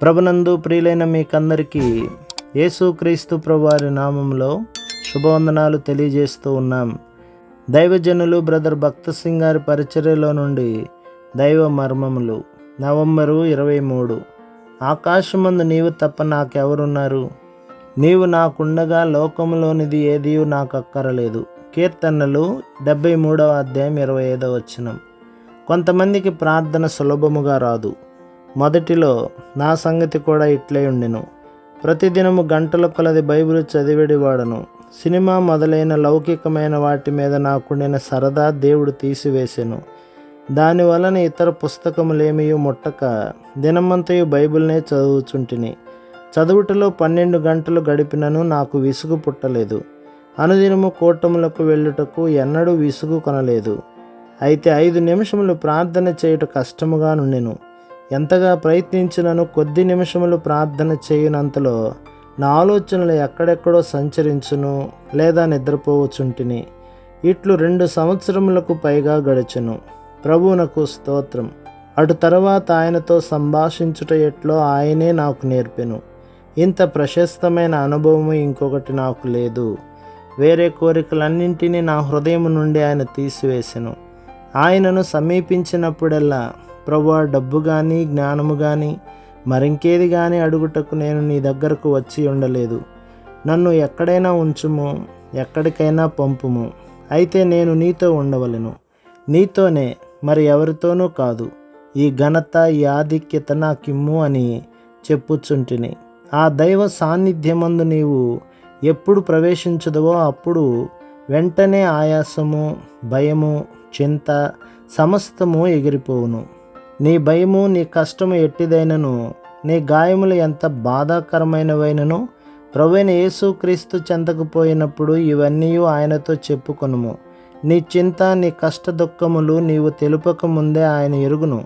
ప్రభునందు ప్రియులైన మీకందరికీ యేసుక్రీస్తు ప్రభువారి నామంలో శుభవందనాలు తెలియజేస్తూ ఉన్నాం. దైవజనులు బ్రదర్ భక్త సింగ్ గారి పరిచర్యలో నుండి దైవ మర్మములు. నవంబరు 23. ఆకాశమందు నీవు తప్ప నాకెవరున్నారు? నీవు నాకుండగా లోకములోనిది ఏదీ నాకు అక్కరలేదు. కీర్తనలు 73వ అధ్యాయం 25వ వచనం. కొంతమందికి ప్రార్థన సులభముగా రాదు. మొదటిలో నా సంగతి కూడా ఇట్లే ఉండెను. ప్రతిదినము గంటల కొలది బైబిల్ చదివేడివాడను. సినిమా మొదలైన లౌకికమైన వాటి మీద నాకుండిన సరదా దేవుడు తీసివేసెను. దానివలన ఇతర పుస్తకములేమీ ముట్టక దినమంతయు బైబిల్నే చదువుచుంటిని. చదువుటలో 12 గంటలు గడిపినను నాకు విసుగు పుట్టలేదు. అనుదినము కూటములకు వెళ్ళుటకు ఎన్నడూ విసుగు కొనలేదు. అయితే 5 నిమిషములు ప్రార్థన చేయుట కష్టముగా నుండెను. ఎంతగా ప్రయత్నించినను కొద్ది నిమిషములు ప్రార్థన చేయునంతలో నా ఆలోచనలు ఎక్కడెక్కడో సంచరించును లేదా నిద్రపోవచుంటిని. ఇట్లు 2 సంవత్సరములకు పైగా గడిచెను. ప్రభువునకు స్తోత్రం. అటు తర్వాత ఆయనతో సంభాషించుట ఎట్లో ఆయనే నాకు నేర్పెను. ఇంత ప్రశస్తమైన అనుభవము ఇంకొకటి నాకు లేదు. వేరే కోరికలన్నింటినీ నా హృదయం నుండి ఆయన తీసివేసెను. ఆయనను సమీపించినప్పుడల్లా, ప్రభువా, డబ్బు కానీ జ్ఞానము కానీ మరింకేది కానీ అడుగుటకు నేను నీ దగ్గరకు వచ్చి ఉండలేదు. నన్ను ఎక్కడైనా ఉంచుము, ఎక్కడికైనా పంపుము. అయితే నేను నీతో ఉండవలెను, నీతోనే, మరి ఎవరితోనూ కాదు. ఈ ఘనత, ఈ ఆధిక్యత నాకిమ్ము అని చెప్పుచుంటిని. ఆ దైవ సాన్నిధ్యమందు నీవు ఎప్పుడు ప్రవేశించదువో అప్పుడు వెంటనే ఆయాసము, భయము, చింత సమస్తము ఎగిరిపోవును. నీ భయము, నీ కష్టము ఎట్టిదైనను, నీ గాయములు ఎంత బాధాకరమైనవైనను ప్రభువైన యేసుక్రీస్తు చెంతకు పోయినప్పుడు ఇవన్నీ ఆయనతో చెప్పుకొనుము. నీ చింత, నీ కష్ట దుఃఖములు నీవు తెలుపక ముందే ఆయన ఎరుగును.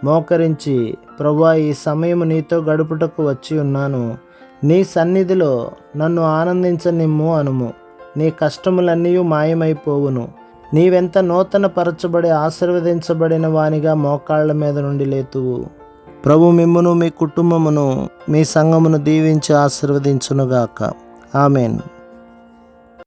మోకరించి, ప్రభువా, ఈ సమయము నీతో గడుపుటకు వచ్చి ఉన్నాను, నీ సన్నిధిలో నన్ను ఆనందించనిమ్ము అనుము. నీ కష్టములన్నీ మాయమైపోవును. నీవెంత నూతన పరచబడి ఆశీర్వదించబడిన వానిగా మోకాళ్ళ మీద నుండి లేతువు. ప్రభు మిమ్మును, మీ కుటుంబమును, మీ సంఘమును దీవించి ఆశీర్వదించునుగాక. ఆమెన్.